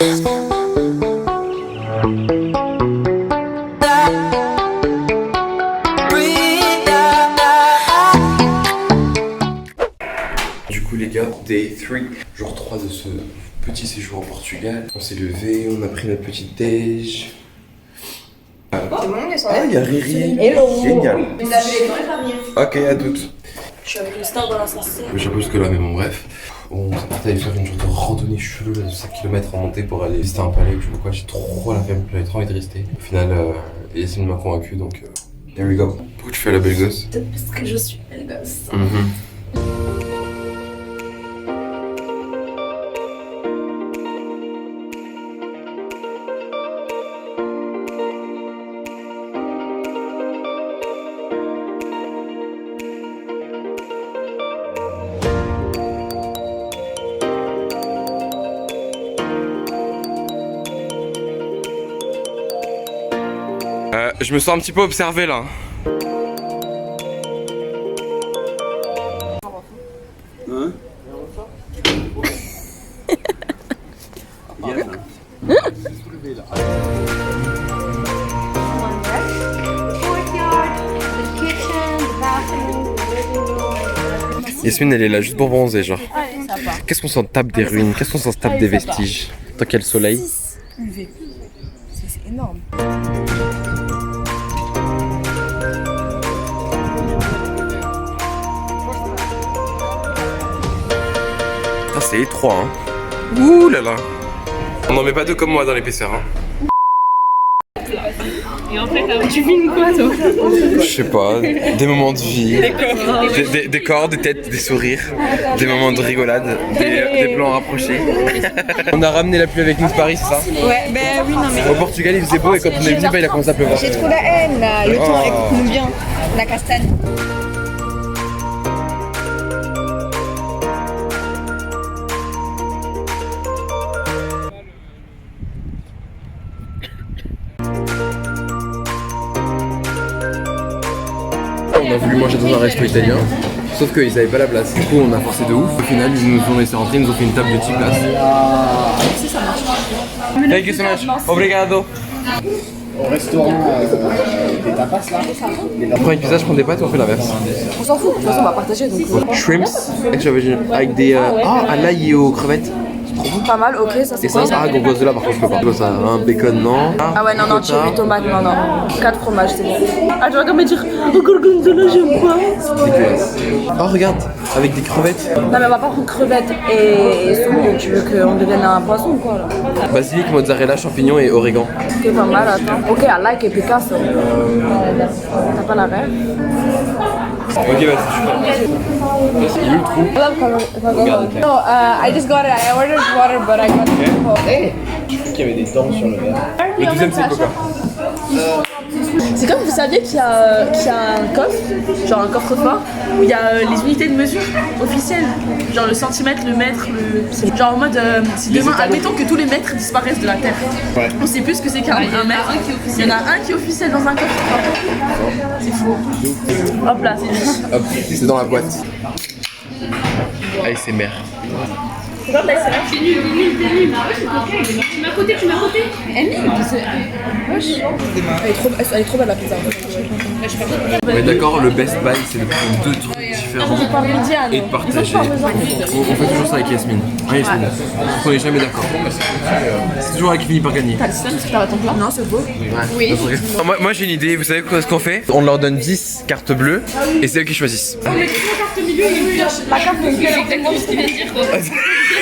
Du coup les gars, day 3, jour 3 de ce petit séjour au Portugal. On s'est levé, on a pris notre petite déj. Ah, il y a Riri. Hello. Génial. Vous avez les dents à Ok, à toutes. Je suis avec une star dans l'ascenseur. Je sais pas jusque là, mais bon, bref. On s'est parti aller faire une genre de randonnée chelou là, de 5 km en montée pour aller visiter un palais ou je sais pas quoi. J'ai trop la flemme, j'avais trop envie de rester. Au final, Yacine m'a convaincu donc. There we go. Pourquoi tu fais la belle gosse? Parce que je suis belle gosse. Je me sens un petit peu observé là. Hein? Yasmine elle est là juste pour bronzer genre. Qu'est-ce qu'on s'en tape des ruines? Qu'est-ce qu'on s'en tape des vestiges? Tant qu'il y a le soleil. UV. C'est énorme. Ah, c'est étroit hein. Ouh là là. On n'en met pas deux comme moi dans l'épaisseur hein. Et en fait, tu filmes quoi toi? Je sais pas, des moments de vie, des corps, des têtes, des sourires, des moments de rigolade, des plans rapprochés. On a ramené la pluie avec nous de Paris, c'est ça? Ouais, ben oui, non mais. Au Portugal il faisait beau et quand on est venu, il a commencé à pleuvoir. J'ai trop la haine là. Le temps, écoute-nous bien. La castagne. On a voulu manger dans un resto italien, sauf qu'ils avaient pas la place. Du coup, on a forcé de ouf. Au final, ils nous ont laissé rentrer, ils nous ont fait une table de 10 places. Thank you so much. Obrigado. Au restaurant des tapas là. On prend une pizza, je prends des pâtes et on fait l'inverse. On s'en fout, de toute façon on va partager donc. Shrimps avec des à l'ail et aux crevettes. Pas mal, ok, ça c'est Et ça, quoi? gorgonzola par contre je peux pas. Ça, un bacon non. Ah ouais, non, non, chili, tomate, non, non. 4 fromages, c'est bon. Ah, tu vas comme me dire, oh gorgonzola, j'aime pas. C'est dégueulasse. Oh regarde, avec des crevettes. Non, mais on va pas prendre crevettes et saumon. Tu veux qu'on devienne un poisson ou quoi là? Basilic, mozzarella, champignons et origan. Ok, pas mal, attends. Ok, I like et Picasso. T'as pas la rêve? Ok, vas-y, je suis Il est où le trou? No, I just got it. I ordered water, but I got it. Je crois qu'il y avait des dents sur le verre. Le deuxième c'est Coca. C'est comme vous saviez qu'il y a un coffre, genre un coffre-fort, où il y a les unités de mesure officielles, genre le centimètre, le mètre, le... Genre en mode, si demain, admettons que tous les mètres disparaissent de la Terre, Ouais. on sait plus ce que c'est qu'un mètre, il y en a un qui est officiel dans un coffre-fort. C'est faux. Hop là, c'est juste. Hop, c'est dans la boîte. ASMR. Regarde là, c'est là. C'est nul, Tu m'as coté. Elle est trop belle la pizza. On est d'accord, le best buy c'est de prendre deux trucs différents et de partager. On fait toujours ça avec Yasmine. Hein, Yasmine? On n'est jamais d'accord. C'est toujours avec qui finit par gagner. T'as le seum parce que t'as ton plat? Non, c'est beau. Ouais. Moi j'ai une idée, vous savez ce qu'on fait? On leur donne 10 cartes bleues et c'est eux qui choisissent. La carte de C'est exactement ce qu'il vient de dire.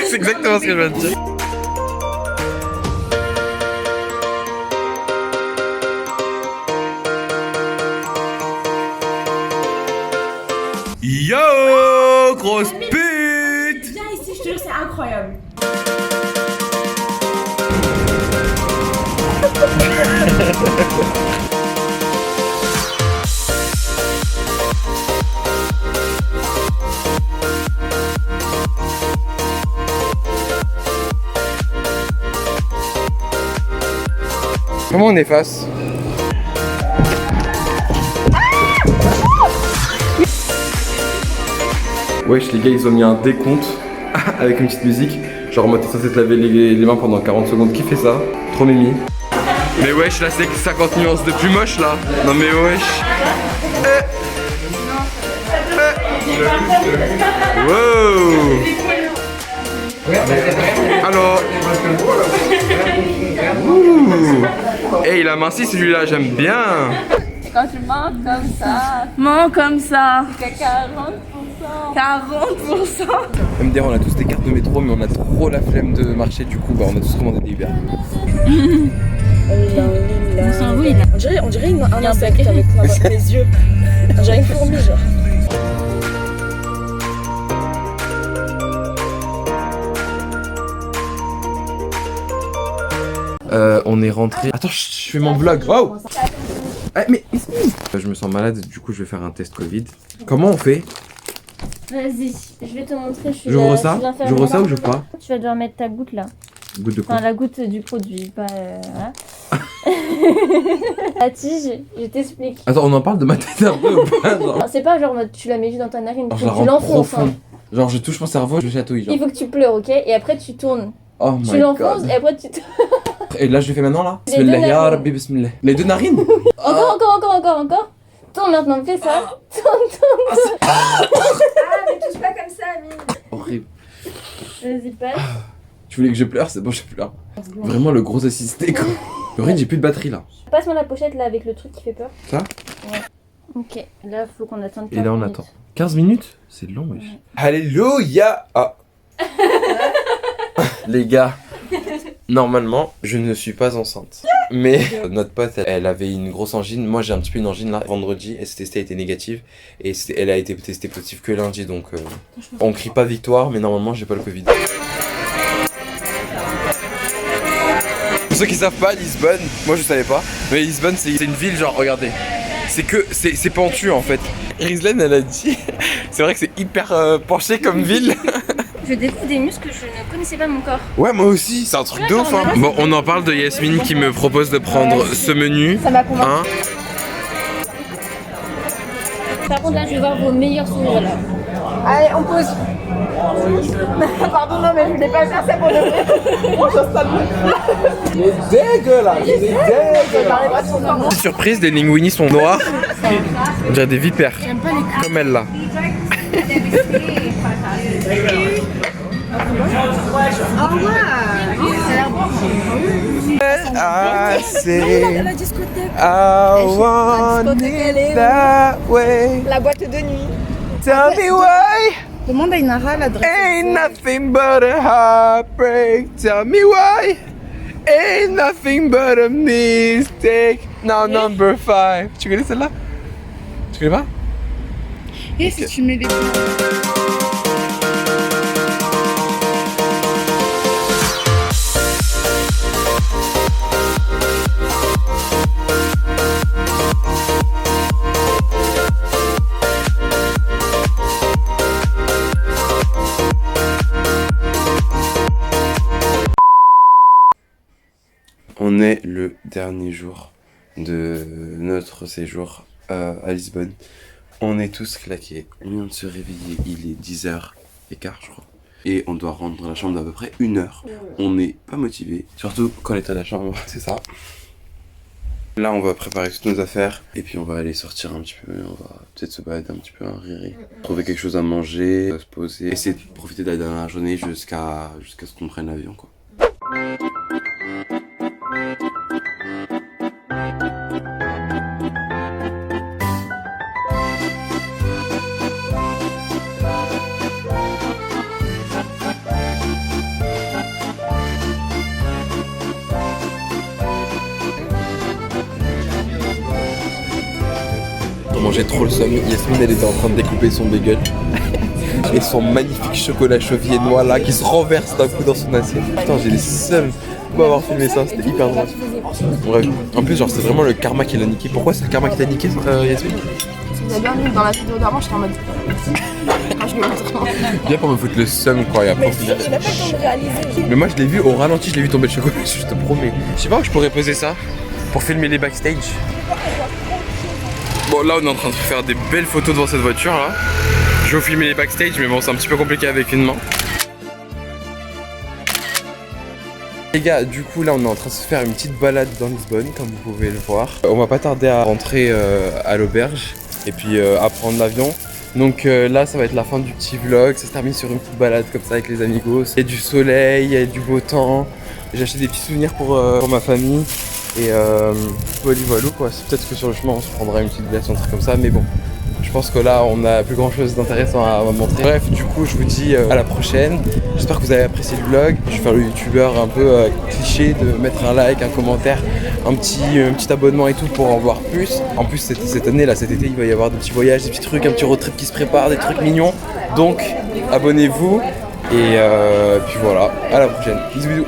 C'est exactement ce que je viens de dire. Yo, grosse pute! Viens ici, je te jure, c'est incroyable. Comment on efface? Wesh les gars, ils ont mis un décompte avec une petite musique. Genre en mode t'es censé te laver les mains pendant 40 secondes. Qui fait ça? Trop mimi. Mais wesh, là c'est 50 nuances de plus moche là. Non mais wesh. Wow. Alors. Hey, il a minci celui-là, j'aime bien. Quand tu manges comme ça, Mens comme ça. c'est 40%. 40%. MDR, on a tous des cartes de métro, mais on a trop la flemme de marcher, du coup, bah on a tous commandé des Uber. On dirait un insecte avec les yeux. On dirait une fourmi, genre. On est rentré. Attends, je fais mon vlog. Wow. Mais je me sens malade, du coup je vais faire un test Covid. Comment on fait? Vas-y, je vais te montrer. J'ouvre ça? J'ouvre ça ou j'ouvre pas? Tu vas devoir mettre ta goutte là. Goutte de quoi? Enfin, la goutte du produit, pas. Voilà. La tige, je t'explique. Attends, on en parle de ma tête un peu ou pas? Genre, C'est pas genre tu la mets juste dans ta narine, je la tu rends l'enfonces. profond. Genre, je touche mon cerveau, je chatouille. Genre. Il faut que tu pleures, ok? Et après tu tournes. Oh my Tu l'enfonces god. et après tu. Et là, je le fais maintenant là? Les deux Bismillah, ya narines. Rabbi, bismillah. Les deux narines? Encore. Tourne maintenant, fais ça. Tourne. Ah, mais touche pas comme ça, Amine. Horrible. Vas-y, passe. Tu voulais que je pleure? C'est bon, je pleure. Vraiment le gros assisté quoi. Horrible, j'ai plus de batterie là. Passe-moi la pochette là avec le truc qui fait peur. Ça? Ouais. Ok, là faut qu'on attende 15 Et là, on minutes. attend. 15 minutes? C'est long, wesh. Alléluia! Ah. Les gars, normalement, je ne suis pas enceinte. Mais notre pote, elle avait une grosse angine. Moi, j'ai un petit peu une angine là. Vendredi, elle s'est testée, elle était négative. Et elle a été testée positive que lundi. Donc, on crie pas victoire, mais normalement, j'ai pas le Covid. Pour ceux qui savent pas, Lisbonne, moi je savais pas, mais Lisbonne c'est une ville genre, regardez, c'est pentu en fait. Rizlen elle a dit, c'est vrai que c'est hyper penché comme ville. Je découvre des muscles que je ne connaissais pas mon corps. Ouais moi aussi, c'est un truc de ouf hein. Bon on en parle de Yasmine qui me propose de prendre ce menu. Ça m'a convaincu. Hein. Par contre là je vais voir vos meilleurs sourires là. Allez, on pose. Pardon, non, mais je voulais pas faire ça pour le vrai. Moi, j'installe. Il est dégueulasse. Il est dégueulasse. Petite surprise, les linguini sont noirs. On dirait des vipères. Comme elle là. I say I want it that way. La boîte de nuit. Tell me why Demande à Inara l'adresse. ain't nothing but a heartbreak. Tell me why ain't nothing but a mistake. Now number 5. Tu connais celle-là? Tu connais pas? Et si tu mets les. On est le dernier jour de notre séjour à Lisbonne. On est tous claqués. On vient de se réveiller, il est 10h15 je crois. Et on doit rendre la chambre d'à peu près 1 heure. On n'est pas motivé, surtout quand l'état de la chambre, c'est ça. Là on va préparer toutes nos affaires et puis on va aller sortir un petit peu, on va peut-être se balader un petit peu, un riri. Trouver quelque chose à manger, se poser, essayer de profiter de la dernière journée jusqu'à ce qu'on prenne l'avion quoi. J'ai trop le seum. Yasmine elle était en train de découper son bagel et son magnifique chocolat chevillé noix là qui se renverse d'un coup dans son assiette. Putain j'ai des seums pour avoir filmé ça, c'était hyper drôle. Bref, en plus genre c'est vraiment le karma qui l'a niqué. Pourquoi c'est le karma qui t'a niqué Yasmine? Vous avez bien vu dans la vidéo d'avant, j'étais en mode. Ah, je me montre. Bien pour me foutre le seum quoi et après au final. Il a pas le temps de réaliser. Mais moi je l'ai vu au ralenti, je l'ai vu tomber le chocolat, je te promets. Je sais pas où je pourrais poser ça pour filmer les backstage. Bon là on est en train de faire des belles photos devant cette voiture là. Je vais vous filmer les backstage mais bon c'est un petit peu compliqué avec une main. Les gars, du coup là on est en train de se faire une petite balade dans Lisbonne comme vous pouvez le voir. On va pas tarder à rentrer à l'auberge et puis à prendre l'avion. Donc là ça va être la fin du petit vlog, ça se termine sur une petite balade comme ça avec les amigos. Il y a du soleil, il y a du beau temps. J'ai acheté des petits souvenirs pour ma famille. Et voilà quoi, c'est peut-être que sur le chemin on se prendra une petite glace, un truc comme ça, mais bon. Je pense que là on a plus grand chose d'intéressant à montrer. Bref, du coup je vous dis à la prochaine. J'espère que vous avez apprécié le vlog. Je vais faire le youtubeur un peu cliché de mettre un like, un commentaire, un petit abonnement et tout pour en voir plus. En plus cette année là, cet été il va y avoir des petits voyages, des petits trucs, un petit road trip qui se prépare, des trucs mignons. Donc abonnez-vous et puis voilà, à la prochaine. Bisous bisous.